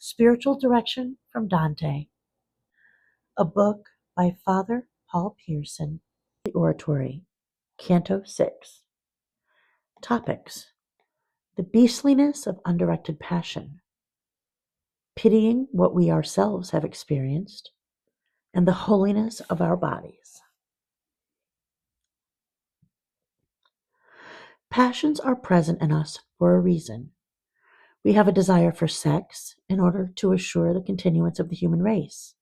Spiritual Direction from Dante, a book by Father Paul Pearson. The Oratory, Canto 6. Topics: the beastliness of undirected passion, pitying what we ourselves have experienced, and the holiness of our bodies. Passions are present in us for a reason. We have a desire for sex in order to assure the continuance of the human race.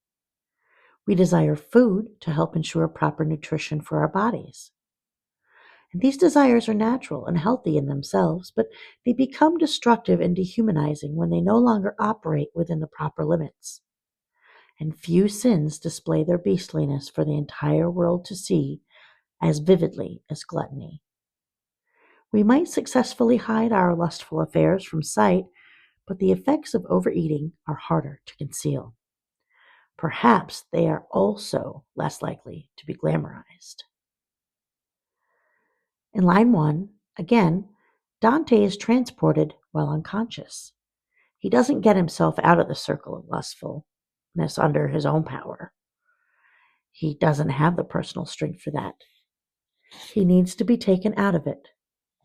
We desire food to help ensure proper nutrition for our bodies. And these desires are natural and healthy in themselves, but they become destructive and dehumanizing when they no longer operate within the proper limits. And few sins display their beastliness for the entire world to see as vividly as gluttony. We might successfully hide our lustful affairs from sight, but the effects of overeating are harder to conceal. Perhaps they are also less likely to be glamorized. In line 1, again, Dante is transported while unconscious. He doesn't get himself out of the circle of lustfulness under his own power. He doesn't have the personal strength for that. He needs to be taken out of it,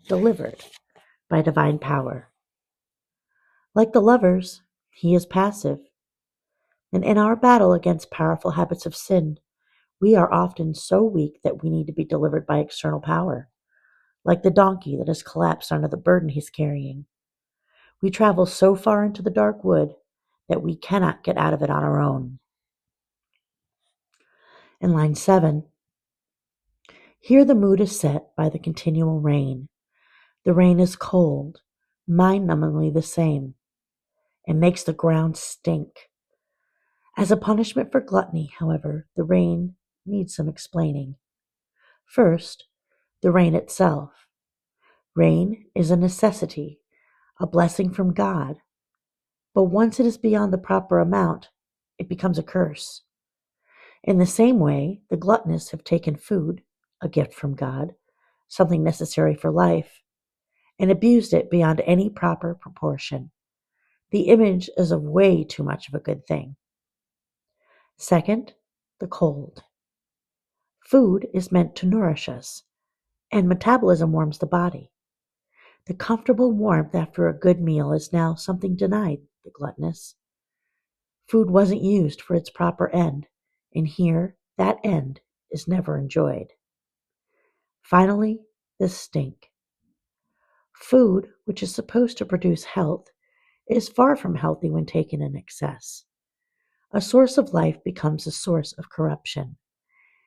delivered by divine power. Like the lovers, he is passive. And in our battle against powerful habits of sin, we are often so weak that we need to be delivered by external power, like the donkey that has collapsed under the burden he's carrying. We travel so far into the dark wood that we cannot get out of it on our own. In line 7, here the mood is set by the continual rain. The rain is cold, mind-numbingly the same. It makes the ground stink. As a punishment for gluttony, however, the rain needs some explaining. First, the rain itself. Rain is a necessity, a blessing from God, but once it is beyond the proper amount, it becomes a curse. In the same way, the gluttonous have taken food, a gift from God, something necessary for life, and abused it beyond any proper proportion. The image is of way too much of a good thing. Second, the cold. Food is meant to nourish us, and metabolism warms the body. The comfortable warmth after a good meal is now something denied the gluttonous. Food wasn't used for its proper end, and here that end is never enjoyed. Finally, the stink. Food, which is supposed to produce health, is far from healthy when taken in excess. A source of life becomes a source of corruption.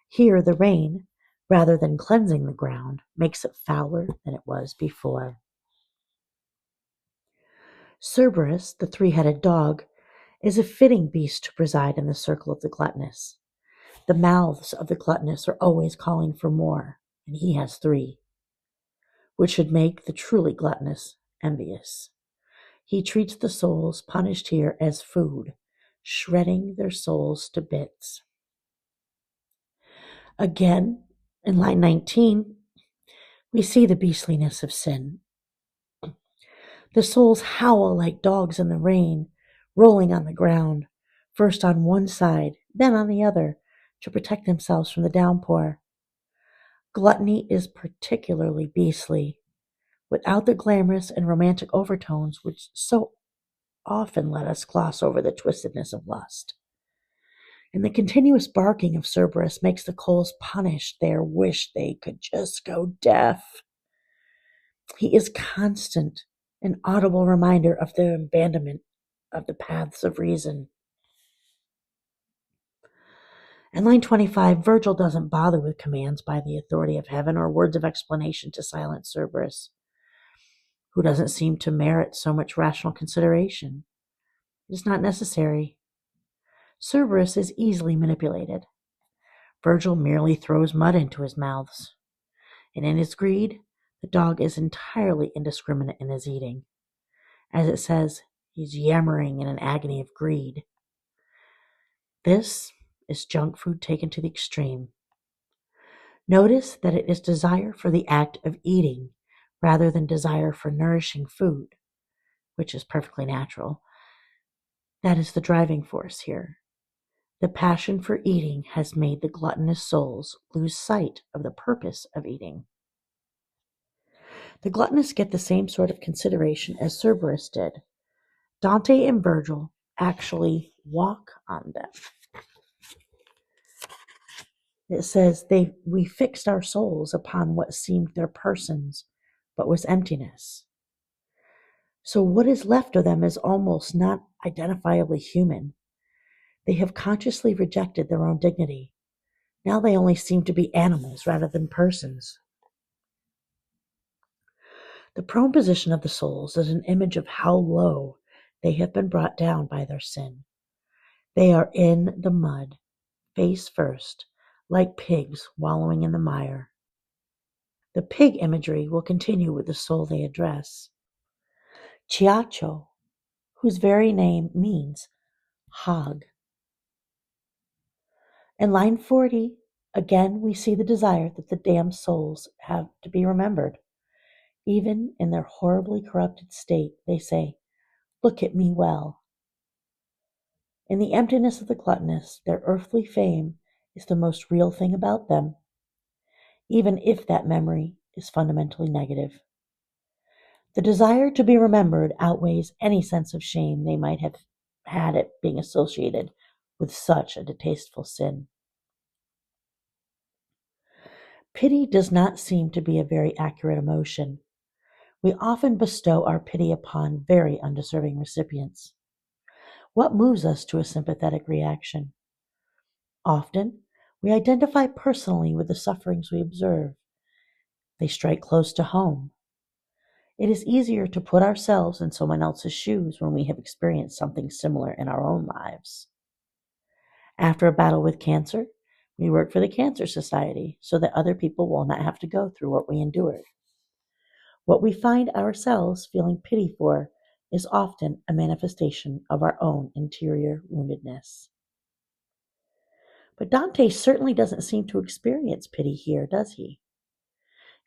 Here the rain, rather than cleansing the ground, makes it fouler than it was before. Cerberus, the three-headed dog, is a fitting beast to preside in the circle of the gluttonous. The mouths of the gluttonous are always calling for more, and he has 3, which should make the truly gluttonous envious. He treats the souls punished here as food, shredding their souls to bits. Again, in line 19, we see the beastliness of sin. The souls howl like dogs in the rain, rolling on the ground, first on one side, then on the other, to protect themselves from the downpour. Gluttony is particularly beastly, without the glamorous and romantic overtones which so often let us gloss over the twistedness of lust. And the continuous barking of Cerberus makes the coals punished there wish they could just go deaf. He is constant, an audible reminder of the abandonment of the paths of reason. In line 25, Virgil doesn't bother with commands by the authority of heaven or words of explanation to silence Cerberus, who doesn't seem to merit so much rational consideration. It is not necessary. Cerberus is easily manipulated. Virgil merely throws mud into his mouths, and in his greed, the dog is entirely indiscriminate in his eating. As it says, he's yammering in an agony of greed. This is junk food taken to the extreme. Notice that it is desire for the act of eating rather than desire for nourishing food, which is perfectly natural, That is the driving force here. The passion for eating has made the gluttonous souls lose sight of the purpose of eating. The gluttonous get the same sort of consideration as Cerberus did. Dante and Virgil actually walk on them. It says we fixed our souls upon what seemed their persons, but was emptiness. So what is left of them is almost not identifiably human. They have consciously rejected their own dignity. Now they only seem to be animals rather than persons. The prone position of the souls is an image of how low they have been brought down by their sin. They are in the mud, face first, like pigs wallowing in the mire. The pig imagery will continue with the soul they address. Chiacho, whose very name means hog. In line 40, again we see the desire that the damned souls have to be remembered. Even in their horribly corrupted state, they say, "Look at me well." In the emptiness of the gluttonous, their earthly fame is the most real thing about them, even if that memory is fundamentally negative. The desire to be remembered outweighs any sense of shame they might have had at being associated with such a distasteful sin. Pity does not seem to be a very accurate emotion. We often bestow our pity upon very undeserving recipients. What moves us to a sympathetic reaction? Often, we identify personally with the sufferings we observe. They strike close to home. It is easier to put ourselves in someone else's shoes when we have experienced something similar in our own lives. After a battle with cancer, we work for the Cancer Society so that other people will not have to go through what we endured. What we find ourselves feeling pity for is often a manifestation of our own interior woundedness. But Dante certainly doesn't seem to experience pity here, does he?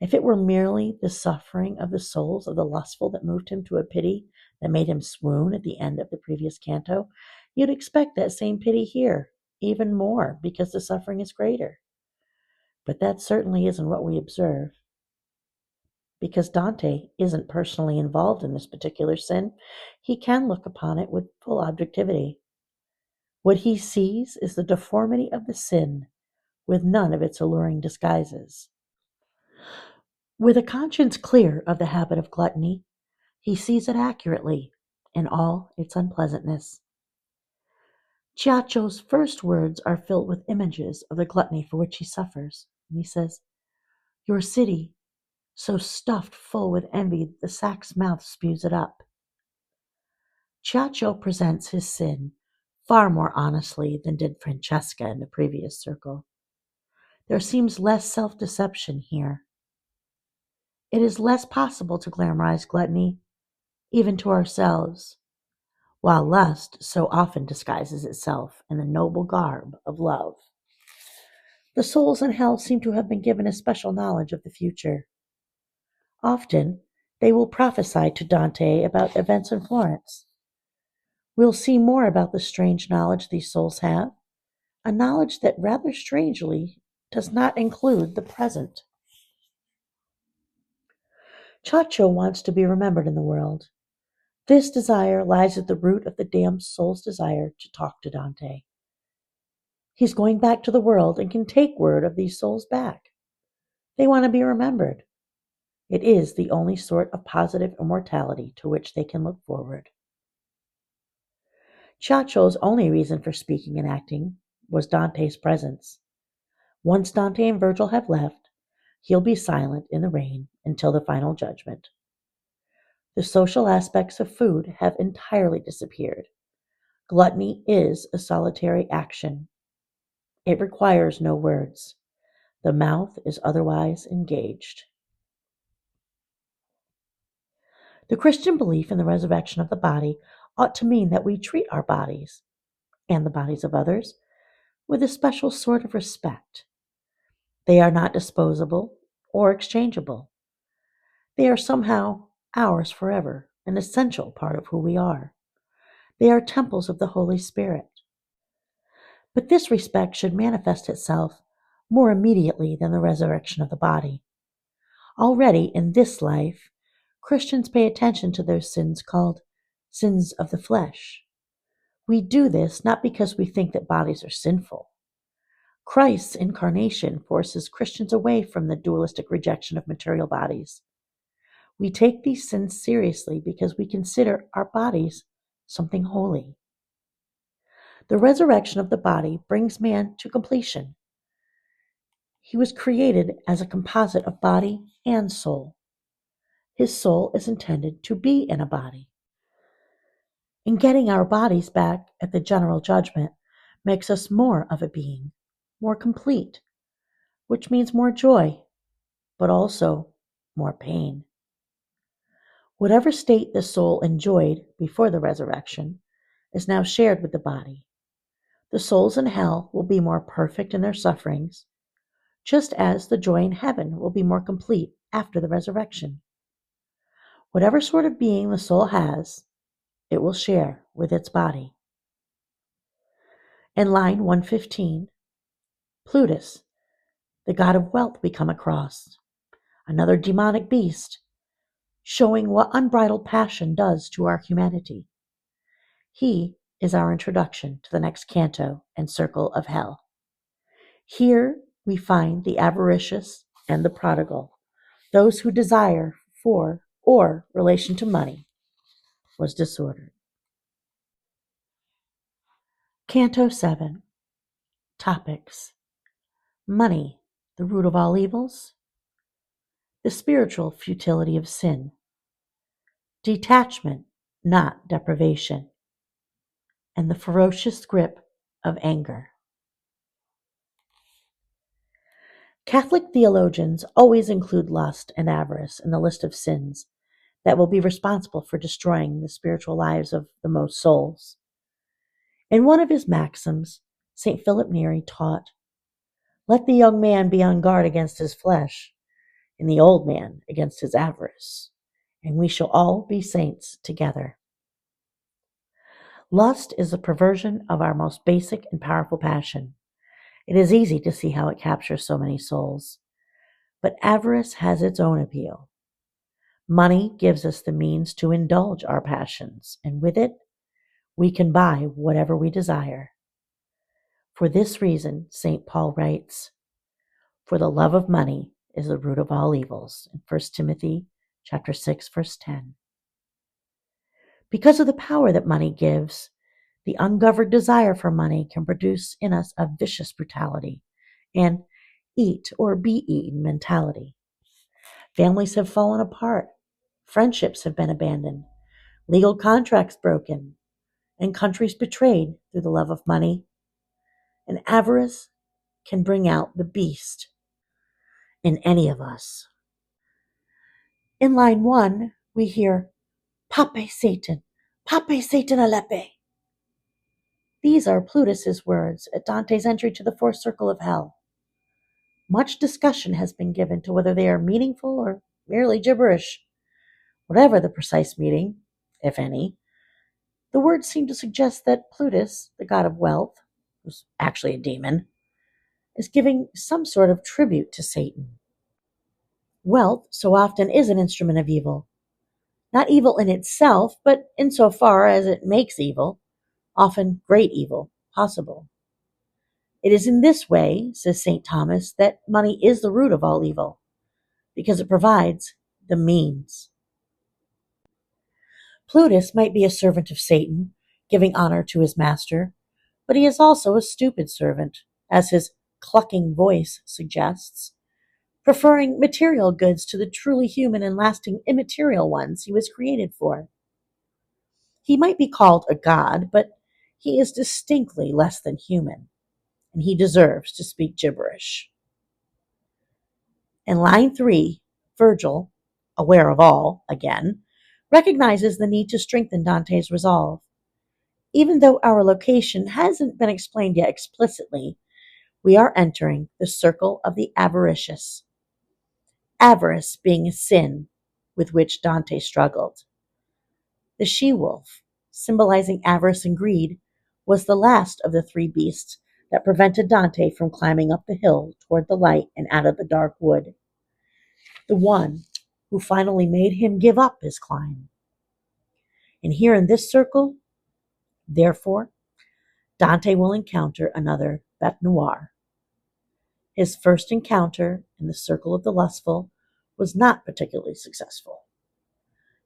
If it were merely the suffering of the souls of the lustful that moved him to a pity that made him swoon at the end of the previous canto, you'd expect that same pity here, even more, because the suffering is greater. But that certainly isn't what we observe. Because Dante isn't personally involved in this particular sin, he can look upon it with full objectivity. What he sees is the deformity of the sin, with none of its alluring disguises. With a conscience clear of the habit of gluttony, he sees it accurately in all its unpleasantness. Chiaccio's first words are filled with images of the gluttony for which he suffers. And he says, "Your city, so stuffed full with envy that the sack's mouth spews it up." Chiaccio presents his sin far more honestly than did Francesca in the previous circle. There seems less self-deception here. It is less possible to glamorize gluttony, even to ourselves, while lust so often disguises itself in the noble garb of love. The souls in hell seem to have been given a special knowledge of the future. Often, they will prophesy to Dante about events in Florence. We'll see more about the strange knowledge these souls have, a knowledge that rather strangely does not include the present. Ciaccio wants to be remembered in the world. This desire lies at the root of the damned soul's desire to talk to Dante. He's going back to the world and can take word of these souls back. They want to be remembered. It is the only sort of positive immortality to which they can look forward. Ciaccio's only reason for speaking and acting was Dante's presence. Once Dante and Virgil have left, he'll be silent in the rain until the final judgment. The social aspects of food have entirely disappeared. Gluttony is a solitary action. It requires no words. The mouth is otherwise engaged. The Christian belief in the resurrection of the body ought to mean that we treat our bodies, and the bodies of others, with a special sort of respect. They are not disposable or exchangeable. They are somehow ours forever, an essential part of who we are. They are temples of the Holy Spirit. But this respect should manifest itself more immediately than the resurrection of the body. Already in this life, Christians pay attention to those sins called sins of the flesh. We do this not because we think that bodies are sinful. Christ's incarnation forces Christians away from the dualistic rejection of material bodies. We take these sins seriously because we consider our bodies something holy. The resurrection of the body brings man to completion. He was created as a composite of body and soul. His soul is intended to be in a body. In getting our bodies back at the general judgment makes us more of a being, more complete, which means more joy, but also more pain. Whatever state the soul enjoyed before the resurrection is now shared with the body. The souls in hell will be more perfect in their sufferings, just as the joy in heaven will be more complete after the resurrection. Whatever sort of being the soul has, it will share with its body. In line 115, Plutus, the god of wealth, we come across, another demonic beast, showing what unbridled passion does to our humanity. He is our introduction to the next canto and circle of hell. Here we find the avaricious and the prodigal, those whose desire for or relation to money was disordered. Canto 7. Topics: Money, the root of all evils; the spiritual futility of sin; detachment, not deprivation; and the ferocious grip of anger. Catholic theologians always include lust and avarice in the list of sins that will be responsible for destroying the spiritual lives of the most souls. In one of his maxims, St. Philip Neri taught, "Let the young man be on guard against his flesh, and the old man against his avarice, and we shall all be saints together." Lust is a perversion of our most basic and powerful passion. It is easy to see how it captures so many souls. But avarice has its own appeal. Money gives us the means to indulge our passions, and with it, we can buy whatever we desire. For this reason, St. Paul writes, "For the love of money is the root of all evils," in 1 Timothy chapter 6, verse 10. Because of the power that money gives, the ungoverned desire for money can produce in us a vicious brutality and eat or be eaten mentality. Families have fallen apart, friendships have been abandoned, legal contracts broken, and countries betrayed through the love of money. And avarice can bring out the beast in any of us. In line 1, we hear, "Pape Satan, Pape Satan alepe." These are Plutus's words at Dante's entry to the fourth circle of hell. Much discussion has been given to whether they are meaningful or merely gibberish. Whatever the precise meaning, if any, the words seem to suggest that Plutus, the god of wealth, who's actually a demon, is giving some sort of tribute to Satan. Wealth so often is an instrument of evil. Not evil in itself, but insofar as it makes evil, often great evil, possible. It is in this way, says St. Thomas, that money is the root of all evil, because it provides the means. Plutus might be a servant of Satan, giving honor to his master, but he is also a stupid servant, as his clucking voice suggests, preferring material goods to the truly human and lasting immaterial ones he was created for. He might be called a god, but he is distinctly less than human, and he deserves to speak gibberish. In line 3, Virgil, aware of all, again, recognizes the need to strengthen Dante's resolve. Even though our location hasn't been explained yet explicitly, we are entering the circle of the avaricious. Avarice being a sin with which Dante struggled. The she-wolf, symbolizing avarice and greed, was the last of the three beasts that prevented Dante from climbing up the hill toward the light and out of the dark wood. The one who finally made him give up his climb. And here in this circle, therefore, Dante will encounter another bête noire. His first encounter in the circle of the lustful was not particularly successful.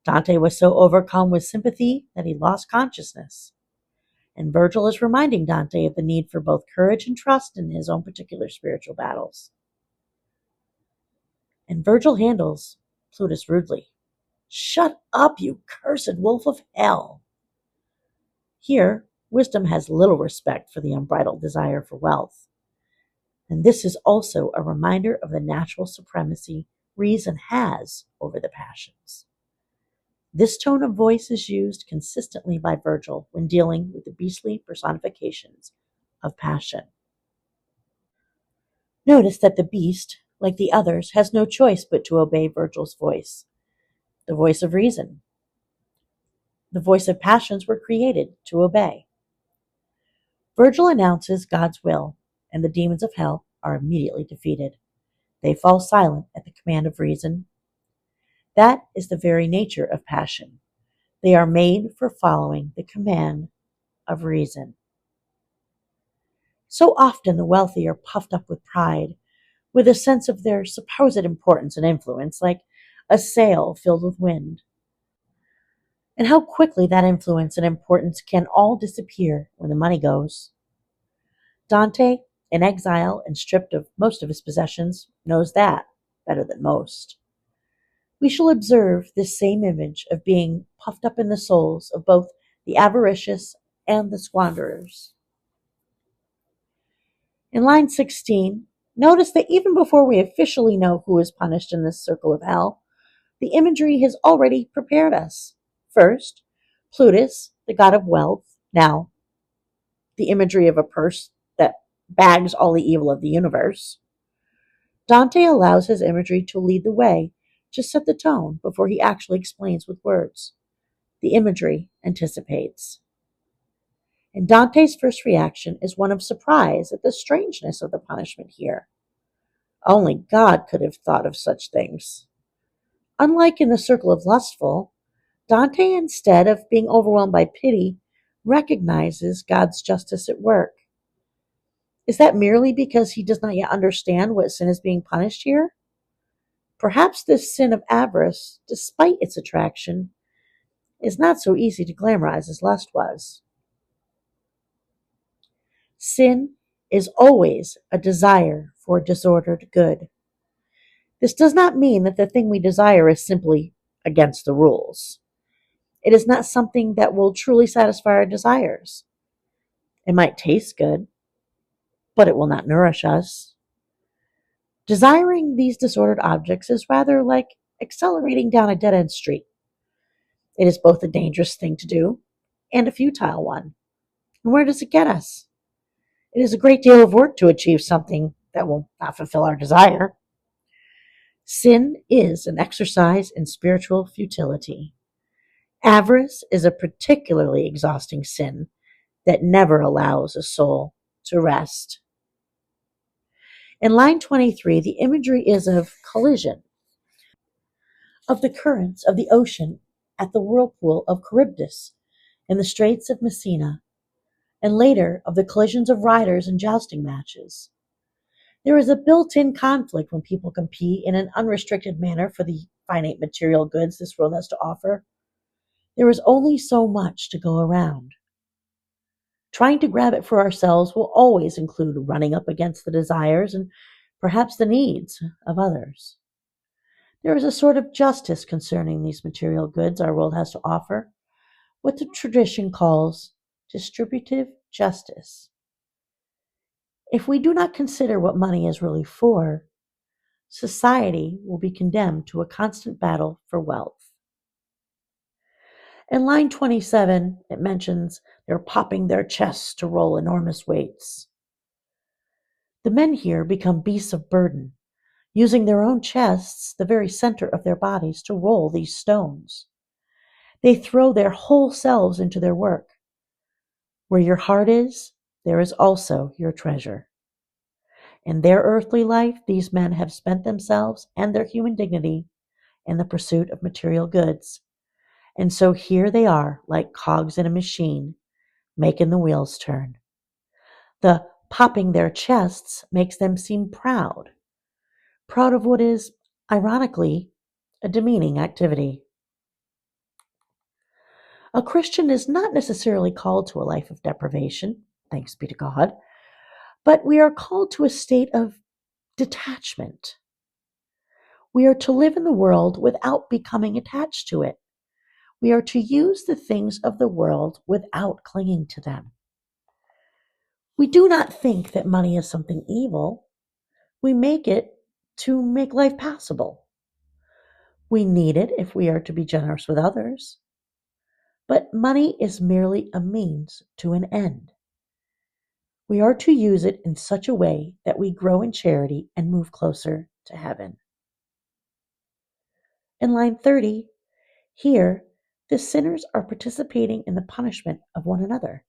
Dante was so overcome with sympathy that he lost consciousness. And Virgil is reminding Dante of the need for both courage and trust in his own particular spiritual battles. And Virgil handles Plutus rudely. "Shut up, you cursed wolf of hell!" Here, wisdom has little respect for the unbridled desire for wealth. And this is also a reminder of the natural supremacy reason has over the passions. This tone of voice is used consistently by Virgil when dealing with the beastly personifications of passion. Notice that the beast, like the others, has no choice but to obey Virgil's voice, the voice of reason. The voice of passions were created to obey. Virgil announces God's will, and the demons of hell are immediately defeated. They fall silent at the command of reason. That is the very nature of passion. They are made for following the command of reason. So often the wealthy are puffed up with pride, with a sense of their supposed importance and influence, like a sail filled with wind. And how quickly that influence and importance can all disappear when the money goes. Dante, in exile and stripped of most of his possessions, knows that better than most. We shall observe this same image of being puffed up in the souls of both the avaricious and the squanderers. In line 16, notice that even before we officially know who is punished in this circle of hell, the imagery has already prepared us. First, Plutus, the god of wealth, now the imagery of a purse that bags all the evil of the universe. Dante allows his imagery to lead the way, to set the tone before he actually explains with words. The imagery anticipates. And Dante's first reaction is one of surprise at the strangeness of the punishment here. Only God could have thought of such things. Unlike in the circle of lustful, Dante, instead of being overwhelmed by pity, recognizes God's justice at work. Is that merely because he does not yet understand what sin is being punished here? Perhaps this sin of avarice, despite its attraction, is not so easy to glamorize as lust was. Sin is always a desire for disordered good. This does not mean that the thing we desire is simply against the rules. It is not something that will truly satisfy our desires. It might taste good, but it will not nourish us. Desiring these disordered objects is rather like accelerating down a dead-end street. It is both a dangerous thing to do and a futile one. And where does it get us? It is a great deal of work to achieve something that will not fulfill our desire. Sin is an exercise in spiritual futility. Avarice is a particularly exhausting sin that never allows a soul to rest. In line 23, the imagery is of collision, of the currents of the ocean at the whirlpool of Charybdis in the Straits of Messina, and later of the collisions of riders in jousting matches. There is a built-in conflict when people compete in an unrestricted manner for the finite material goods this world has to offer. There is only so much to go around. Trying to grab it for ourselves will always include running up against the desires and perhaps the needs of others. There is a sort of justice concerning these material goods our world has to offer, what the tradition calls distributive justice. If we do not consider what money is really for, society will be condemned to a constant battle for wealth. In line 27, it mentions they're popping their chests to roll enormous weights. The men here become beasts of burden, using their own chests, the very center of their bodies, to roll these stones. They throw their whole selves into their work. Where your heart is, there is also your treasure. In their earthly life, these men have spent themselves and their human dignity in the pursuit of material goods. And so here they are, like cogs in a machine, making the wheels turn. The popping their chests makes them seem proud of what is, ironically, a demeaning activity. A Christian is not necessarily called to a life of deprivation, thanks be to God, but we are called to a state of detachment. We are to live in the world without becoming attached to it. We are to use the things of the world without clinging to them. We do not think that money is something evil. We make it to make life passable. We need it if we are to be generous with others. But money is merely a means to an end. We are to use it in such a way that we grow in charity and move closer to heaven. In line 30, here, the sinners are participating in the punishment of one another.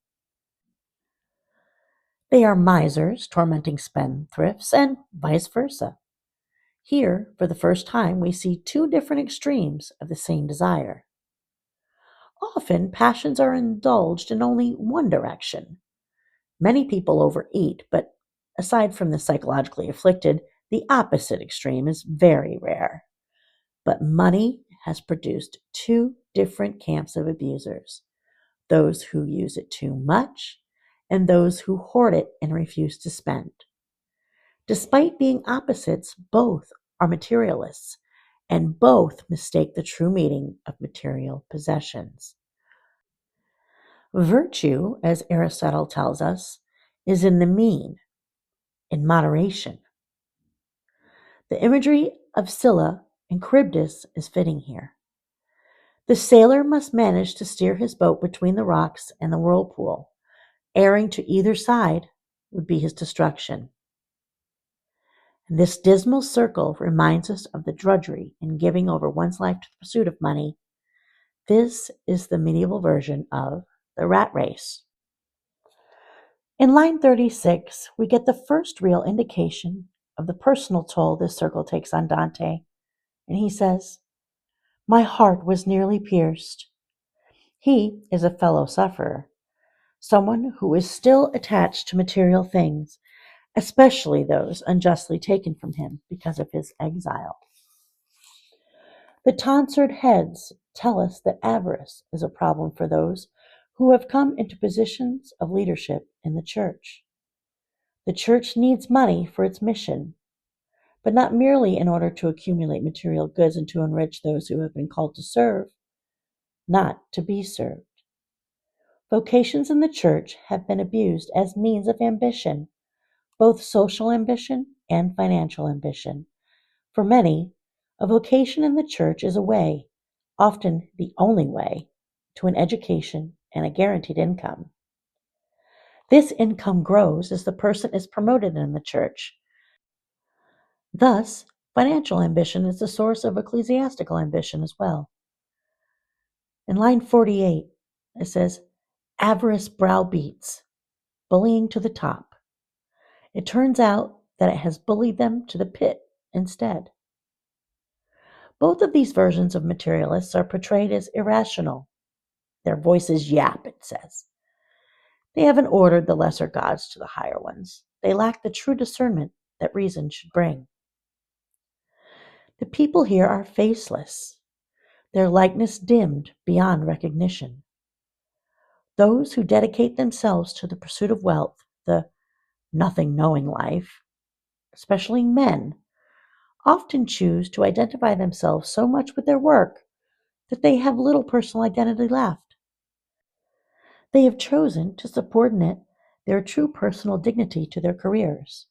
They are misers tormenting spendthrifts, and vice versa. Here, for the first time, we see two different extremes of the same desire. Often, passions are indulged in only one direction. Many people overeat, but aside from the psychologically afflicted, the opposite extreme is very rare. But money has produced two different camps of abusers: those who use it too much and those who hoard it and refuse to spend. Despite being opposites, both are materialists, and both mistake the true meaning of material possessions. Virtue, as Aristotle tells us, is in the mean, in moderation. The imagery of Scylla and Charybdis is fitting here. The sailor must manage to steer his boat between the rocks and the whirlpool. Erring to either side would be his destruction. And this dismal circle reminds us of the drudgery in giving over one's life to the pursuit of money. This is the medieval version of the rat race. In line 36, we get the first real indication of the personal toll this circle takes on Dante, and he says, "My heart was nearly pierced." He is a fellow sufferer, someone who is still attached to material things, especially those unjustly taken from him because of his exile. The tonsured heads tell us that avarice is a problem for those who have come into positions of leadership in the church. The church needs money for its mission, but not merely in order to accumulate material goods and to enrich those who have been called to serve, not to be served. Vocations in the church have been abused as means of ambition, both social ambition and financial ambition. For many, a vocation in the church is a way, often the only way, to an education and a guaranteed income. This income grows as the person is promoted in the church. Thus, financial ambition is the source of ecclesiastical ambition as well. In line 48, it says, "Avarice browbeats, bullying to the top. It turns out that it has bullied them to the pit instead." Both of these versions of materialists are portrayed as irrational. Their voices yap, it says. They haven't ordered the lesser gods to the higher ones. They lack the true discernment that reason should bring. The people here are faceless, their likeness dimmed beyond recognition. Those who dedicate themselves to the pursuit of wealth, the nothing knowing life, especially men, often choose to identify themselves so much with their work that they have little personal identity left. They have chosen to subordinate their true personal dignity to their careers.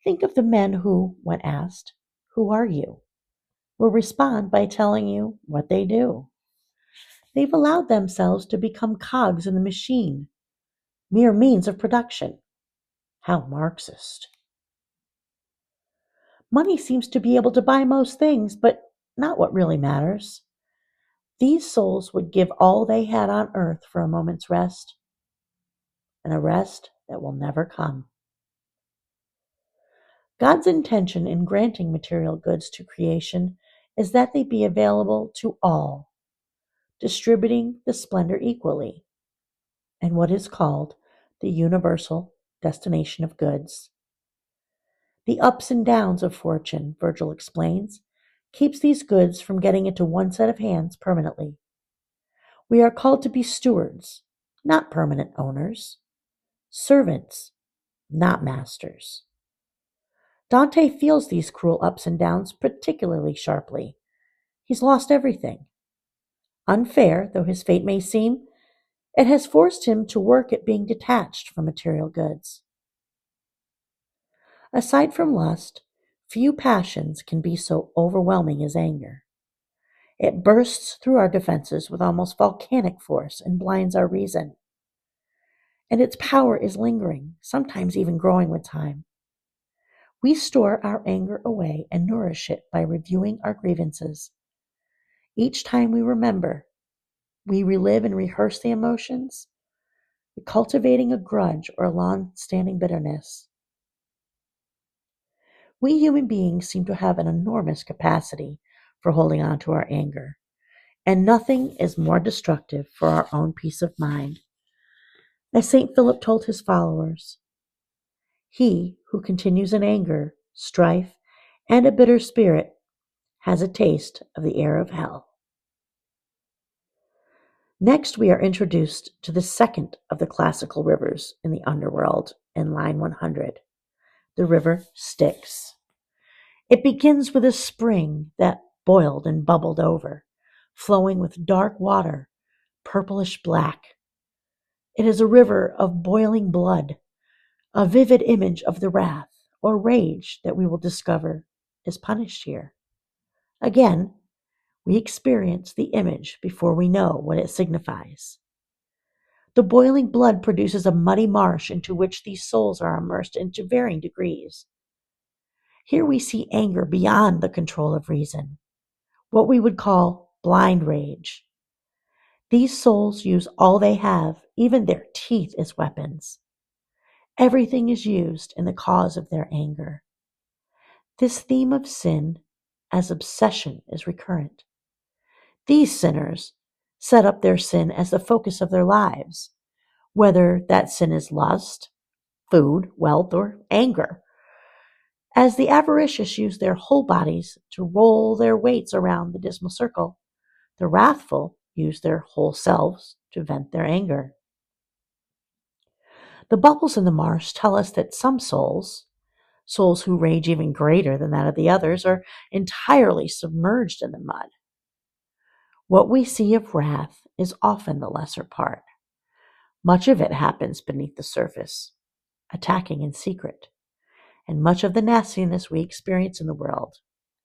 Think of the men who, when asked, "Who are you?" will respond by telling you what they do. They've allowed themselves to become cogs in the machine, mere means of production. How Marxist. Money seems to be able to buy most things, but not what really matters. These souls would give all they had on earth for a moment's rest, and a rest that will never come. God's intention in granting material goods to creation is that they be available to all, distributing the splendor equally, and what is called the universal destination of goods. The ups and downs of fortune, Virgil explains, keeps these goods from getting into one set of hands permanently. We are called to be stewards, not permanent owners, servants, not masters. Dante feels these cruel ups and downs particularly sharply. He's lost everything. Unfair though his fate may seem, it has forced him to work at being detached from material goods. Aside from lust, few passions can be so overwhelming as anger. It bursts through our defenses with almost volcanic force and blinds our reason. And its power is lingering, sometimes even growing with time. We store our anger away and nourish it by reviewing our grievances. Each time we remember, we relive and rehearse the emotions, cultivating a grudge or a long-standing bitterness. We human beings seem to have an enormous capacity for holding on to our anger, and nothing is more destructive for our own peace of mind. As St. Philip told his followers, he who continues in anger, strife, and a bitter spirit has a taste of the air of hell. Next, we are introduced to the second of the classical rivers in the underworld in line 100, the river Styx. It begins with a spring that boiled and bubbled over, flowing with dark water, purplish black. It is a river of boiling blood, a vivid image of the wrath or rage that we will discover is punished here. Again, we experience the image before we know what it signifies. The boiling blood produces a muddy marsh into which these souls are immersed into varying degrees. Here we see anger beyond the control of reason, what we would call blind rage. These souls use all they have, even their teeth, as weapons. Everything is used in the cause of their anger. This theme of sin as obsession is recurrent. These sinners set up their sin as the focus of their lives, whether that sin is lust, food, wealth, or anger. As the avaricious use their whole bodies to roll their weights around the dismal circle, the wrathful use their whole selves to vent their anger. The bubbles in the marsh tell us that some souls who rage even greater than that of the others, are entirely submerged in the mud. What we see of wrath is often the lesser part. Much of it happens beneath the surface, attacking in secret, and much of the nastiness we experience in the world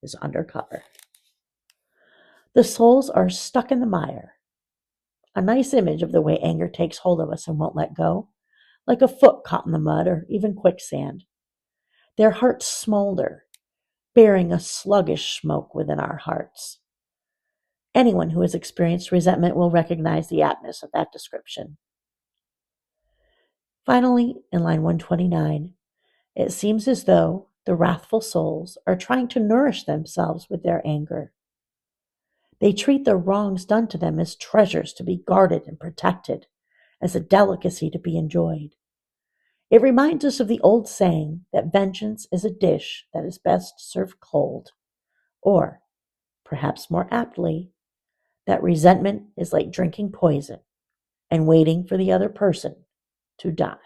is undercover. The souls are stuck in the mire, a nice image of the way anger takes hold of us and won't let go, like a foot caught in the mud or even quicksand. Their hearts smolder, bearing a sluggish smoke within our hearts. Anyone who has experienced resentment will recognize the aptness of that description. Finally, in line 129, it seems as though the wrathful souls are trying to nourish themselves with their anger. They treat the wrongs done to them as treasures to be guarded and protected, as a delicacy to be enjoyed. It reminds us of the old saying that vengeance is a dish that is best served cold, or, perhaps more aptly, that resentment is like drinking poison and waiting for the other person to die.